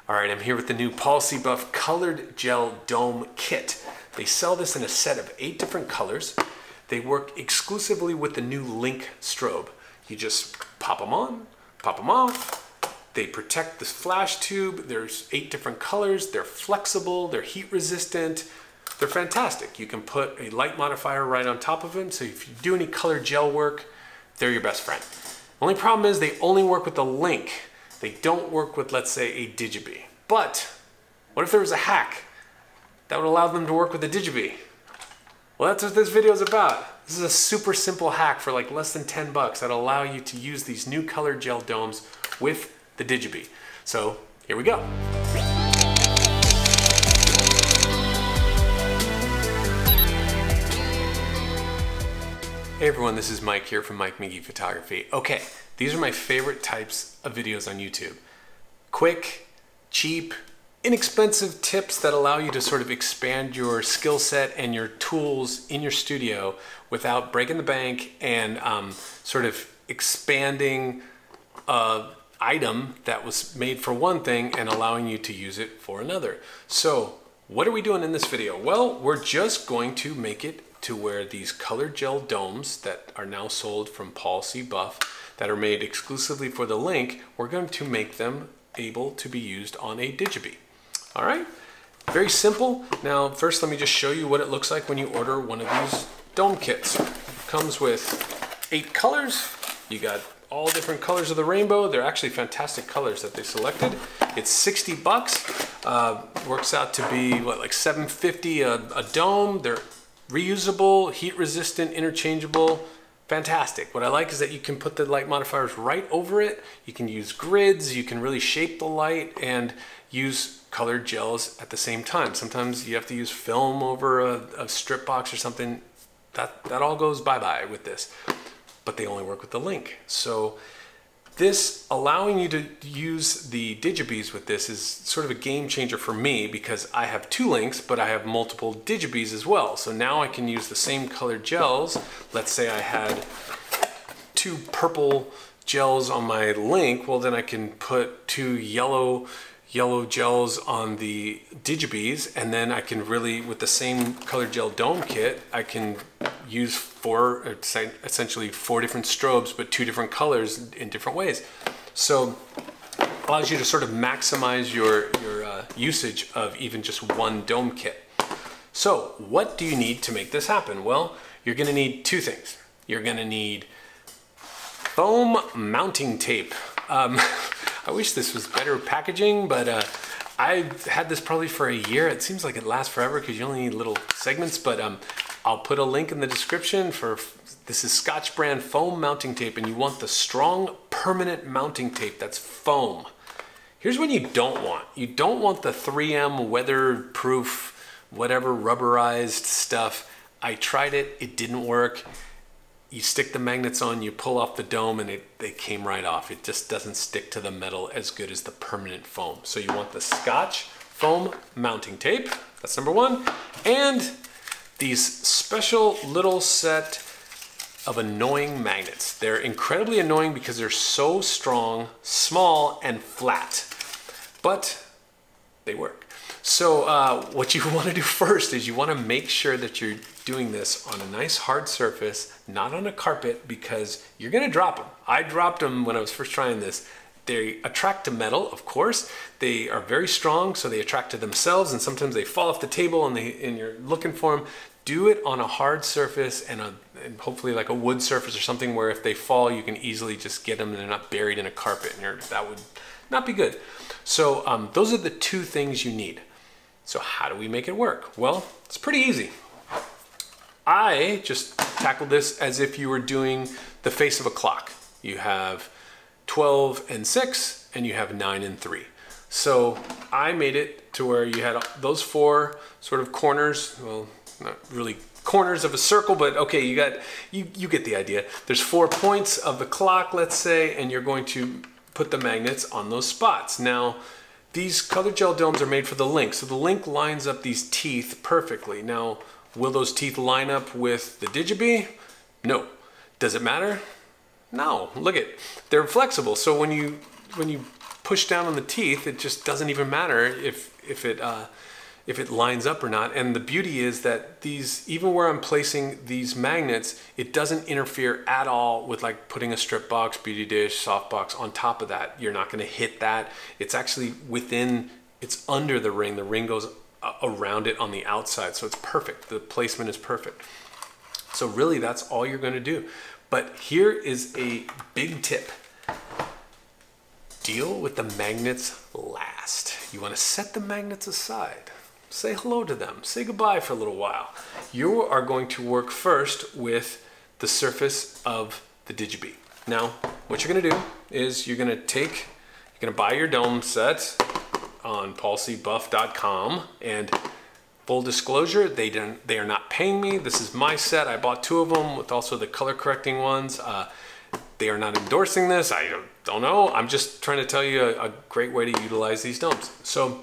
All right, I'm here with the new Policy Buff Colored Gel Dome Kit. They sell this in a set of 8 different colors. They work exclusively with the new Link strobe. You just pop them on, pop them off. They protect the flash tube. There's 8 different colors. They're flexible, they're heat resistant. They're fantastic. You can put a light modifier right on top of them, so if you do any color gel work, they're your best friend. Only problem is they only work with the Link. They don't work with, let's say, a DigiBee. But what if there was a hack that would allow them to work with the DigiBee? Well, that's what this video is about. This is a super simple hack for like less than 10 bucks that'll allow you to use these new colored gel domes with the DigiBee. So here we go. Hey everyone, this is Mike here from Mike McGee Photography. Okay, these are my favorite types of videos on YouTube. Quick, cheap, inexpensive tips that allow you to sort of expand your skill set and your tools in your studio without breaking the bank and sort of expanding an item that was made for one thing and allowing you to use it for another. So what are we doing in this video? Well, we're just going to make it to where these colored gel domes that are now sold from Policy Buff that are made exclusively for the Link, we're going to make them able to be used on a DigiBee. All right, very simple. Now, first let me just show you what it looks like when you order one of these dome kits. It comes with 8 colors. You got all different colors of the rainbow. They're actually fantastic colors that they selected. It's 60 bucks. Works out to be, what, like $7.50 a dome. They're reusable, heat resistant, interchangeable. Fantastic. What I like is that you can put the light modifiers right over it. You can use grids, you can really shape the light and use colored gels at the same time. Sometimes you have to use film over a strip box or something. That all goes bye-bye with this. But they only work with the Link. So this allowing you to use the DigiBees with this is sort of a game changer for me because I have 2 Links, but I have multiple DigiBees as well. So now I can use the same colored gels. Let's say I had 2 purple gels on my Link. Well, then I can put 2 yellow gels on the DigiBees, and then I can really, with the same colored gel dome kit, I can use essentially 4 different strobes, but 2 different colors in different ways. So it allows you to sort of maximize your usage of even just one dome kit. So what do you need to make this happen? Well, you're gonna need 2 things. You're gonna need foam mounting tape. I wish this was better packaging, but I've had this probably for a year. It seems like it lasts forever because you only need little segments, but I'll put a link in the description for, this is Scotch brand foam mounting tape, and you want the strong permanent mounting tape that's foam. Here's what you don't want. You don't want the 3M weatherproof, whatever rubberized stuff. I tried it, it didn't work. You stick the magnets on, you pull off the dome, and they came right off. It just doesn't stick to the metal as good as the permanent foam. So you want the Scotch foam mounting tape, that's number 1, and these special little set of annoying magnets. They're incredibly annoying because they're so strong, small, and flat, but they work. So what you want to do first is you want to make sure that you're doing this on a nice hard surface, not on a carpet, because you're going to drop them. I dropped them when I was first trying this. They attract to metal, of course. They are very strong, so they attract to themselves, and sometimes they fall off the table and you're looking for them. Do it on a hard surface and hopefully like a wood surface or something where if they fall, you can easily just get them and they're not buried in a carpet, and that would not be good. So those are the 2 things you need. So how do we make it work? Well, it's pretty easy. I just tackled this as if you were doing the face of a clock. You have 12 and 6, and you have 9 and 3. So I made it to where you had those 4 sort of corners, well, not really corners of a circle, but okay, you get the idea. There's 4 points of the clock, let's say, and you're going to put the magnets on those spots. Now, these colored gel domes are made for the Link, so the Link lines up these teeth perfectly. Now, will those teeth line up with the DigiBee? No. Does it matter? No. Look at, they're flexible. So when you push down on the teeth, it just doesn't even matter if it lines up or not. And the beauty is that these, even where I'm placing these magnets, it doesn't interfere at all with like putting a strip box, beauty dish, soft box on top of that. You're not going to hit that. It's actually within, it's under the ring. The ring goes around it on the outside. So it's perfect. The placement is perfect. So really that's all you're going to do. But here is a big tip. Deal with the magnets last. You want to set the magnets aside. Say hello to them. Say goodbye for a little while. You are going to work first with the surface of the DigiBee. Now, what you're going to do is you're going to buy your dome set on paulcbuff.com, and full disclosure, they are not paying me. This is my set. I bought 2 of them with also the color correcting ones. They are not endorsing this. I don't know. I'm just trying to tell you a great way to utilize these domes. So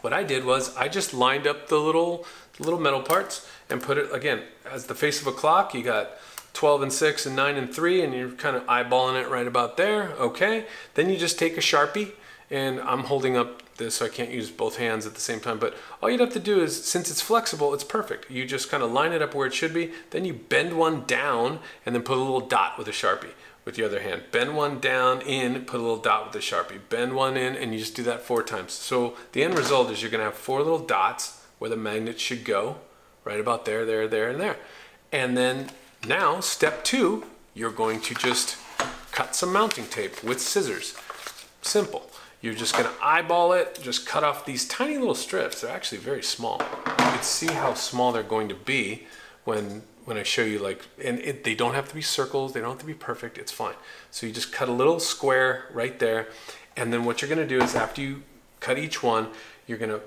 what I did was I just lined up the little metal parts and put it, again, as the face of a clock. You got 12 and 6 and 9 and 3, and you're kind of eyeballing it right about there. Okay. Then you just take a Sharpie, and I'm holding up this so I can't use both hands at the same time, but all you'd have to do is, since it's flexible, it's perfect. You just kind of line it up where it should be, then you bend one down and then put a little dot with a Sharpie with the other hand. Bend one down, in, put a little dot with a Sharpie. Bend one in, and you just do that 4 times. So the end result is you're gonna have 4 little dots where the magnet should go, right about there, there, there, and there. And then now, step 2, you're going to just cut some mounting tape with scissors. Simple. You're just going to eyeball it, just cut off these tiny little strips. They're actually very small. You can see how small they're going to be when I show you, like, and they don't have to be circles, they don't have to be perfect, it's fine. So you just cut a little square right there, and then what you're going to do is after you cut each one, you're going to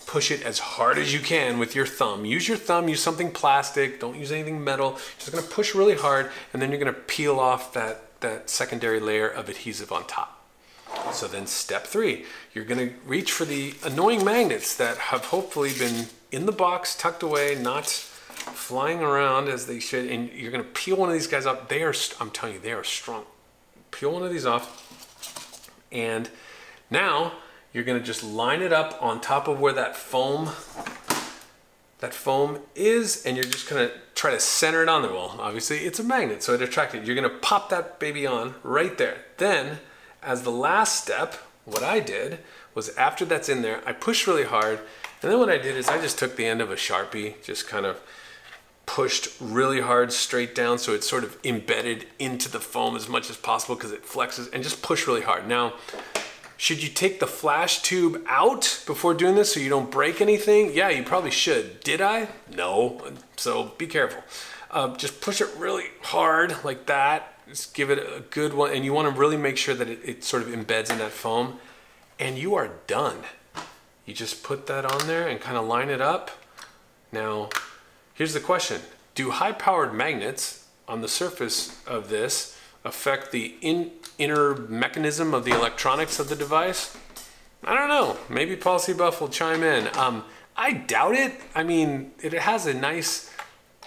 push it as hard as you can with your thumb. Use your thumb, use something plastic, don't use anything metal. You're just going to push really hard, and then you're going to peel off that secondary layer of adhesive on top. So then step 3, you're going to reach for the annoying magnets that have hopefully been in the box, tucked away, not flying around as they should, and you're going to peel one of these guys off. They are, I'm telling you, they are strong. Peel one of these off, and now you're going to just line it up on top of where that foam is, and you're just going to try to center it on there. Well, obviously it's a magnet, so it attracted. You're going to pop that baby on right there. Then, as the last step, what I did was after that's in there, I pushed really hard, and then what I did is I just took the end of a Sharpie, just kind of pushed really hard straight down so it's sort of embedded into the foam as much as possible because it flexes, and just push really hard. Now, should you take the flash tube out before doing this so you don't break anything? Yeah, you probably should. Did I? No. So be careful. Just push it really hard like that. Just give it a good one, and you want to really make sure that it sort of embeds in that foam, and you are done. You just put that on there and kind of line it up. Now, here's the question. Do high-powered magnets on the surface of this affect the inner mechanism of the electronics of the device? I don't know. Maybe Paul C. Buff will chime in. I doubt it. I mean, it has a nice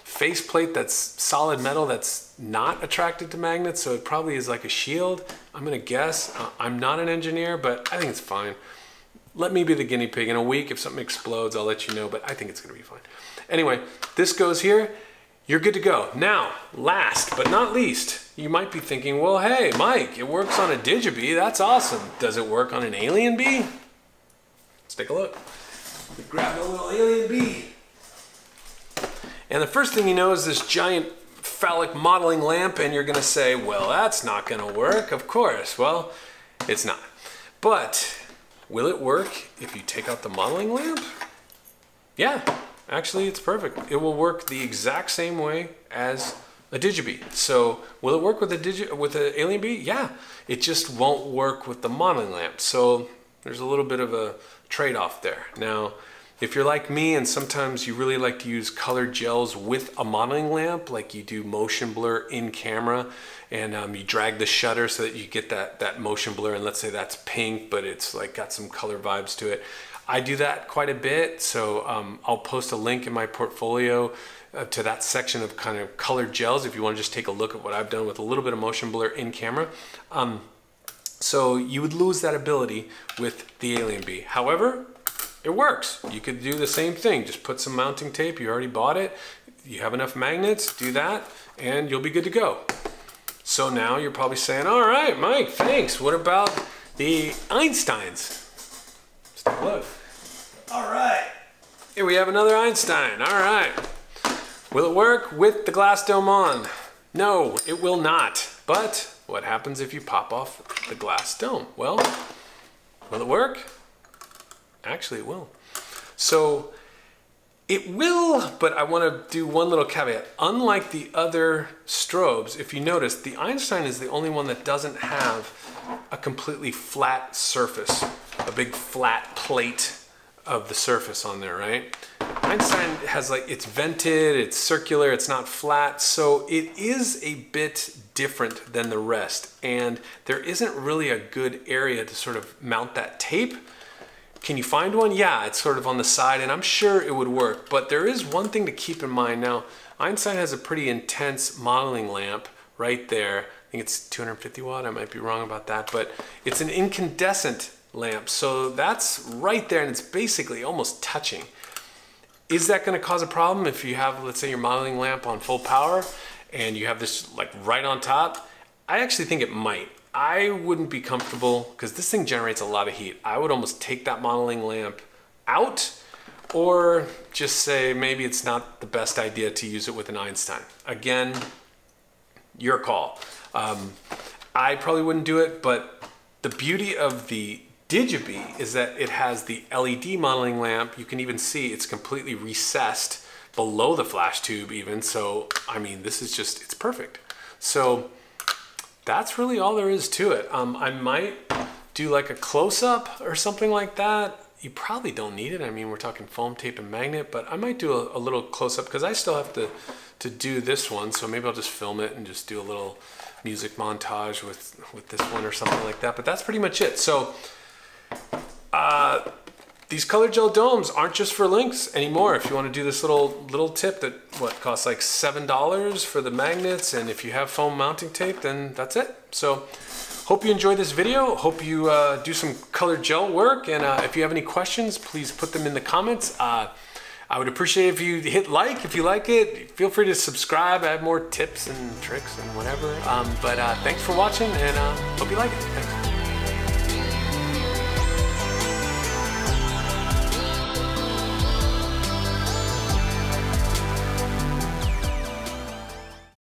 faceplate that's solid metal that's not attracted to magnets, so it probably is like a shield. I'm gonna guess. I'm not an engineer, but I think it's fine. Let me be the guinea pig. In a week, if something explodes, I'll let you know, but I think it's gonna be fine. Anyway, this goes here. You're good to go. Now, last but not least, you might be thinking, well, hey, Mike, it works on a DigiBee. That's awesome. Does it work on an AlienBee? Let's take a look. We grab a little AlienBee. And the first thing you know is this giant phallic modeling lamp, and you're gonna say, well, that's not gonna work. Of course, well, it's not. But will it work if you take out the modeling lamp? Yeah, actually it's perfect. It will work the exact same way as a DigiBee. So will it work with the AlienBee? Yeah, it just won't work with the modeling lamp. So there's a little bit of a trade-off there. Now, if you're like me and sometimes you really like to use colored gels with a modeling lamp, like you do motion blur in camera, and you drag the shutter so that you get that motion blur, and let's say that's pink, but it's like got some color vibes to it. I do that quite a bit, so I'll post a link in my portfolio to that section of kind of colored gels if you want to just take a look at what I've done with a little bit of motion blur in camera. So you would lose that ability with the AlienBee. However, it works. You could do the same thing. Just put some mounting tape. You already bought it. You have enough magnets, do that, and you'll be good to go. So now you're probably saying, all right, Mike, thanks. What about the Einsteins? Let's take a look. All right. Here we have another Einstein. All right. Will it work with the glass dome on? No, it will not. But what happens if you pop off the glass dome? Well, will it work? Actually, it will. So it will, but I want to do one little caveat. Unlike the other strobes, if you notice, the Einstein is the only one that doesn't have a completely flat surface, a big flat plate of the surface on there, right? Einstein has like, it's vented, it's circular, it's not flat, so it is a bit different than the rest, and there isn't really a good area to sort of mount that tape. Can you find one? Yeah, it's sort of on the side, and I'm sure it would work, but there is one thing to keep in mind. Now, Einstein has a pretty intense modeling lamp right there. I think it's 250 watt, I might be wrong about that, but it's an incandescent lamp, so that's right there, and it's basically almost touching. Is that going to cause a problem if you have, let's say, your modeling lamp on full power and you have this like right on top? I actually think it might. I wouldn't be comfortable because this thing generates a lot of heat. I would almost take that modeling lamp out, or just say maybe it's not the best idea to use it with an Einstein. Again, your call. I probably wouldn't do it, but the beauty of the DigiBee is that it has the LED modeling lamp. You can even see it's completely recessed below the flash tube even. So, I mean, this is just, it's perfect. So that's really all there is to it. I might do like a close-up or something like that. You probably don't need it. I mean, we're talking foam tape and magnet, but I might do a little close-up because I still have to do this one. So maybe I'll just film it and just do a little music montage with this one or something like that. But that's pretty much it. So these color gel domes aren't just for links anymore. If you want to do this little tip that costs like $7 for the magnets, and if you have foam mounting tape, then that's it. So hope you enjoyed this video. Hope you do some color gel work, and if you have any questions, please put them in the comments. I would appreciate if you hit like if you like it. Feel free to subscribe. I have more tips and tricks and whatever. But thanks for watching, and hope you like it. Thanks.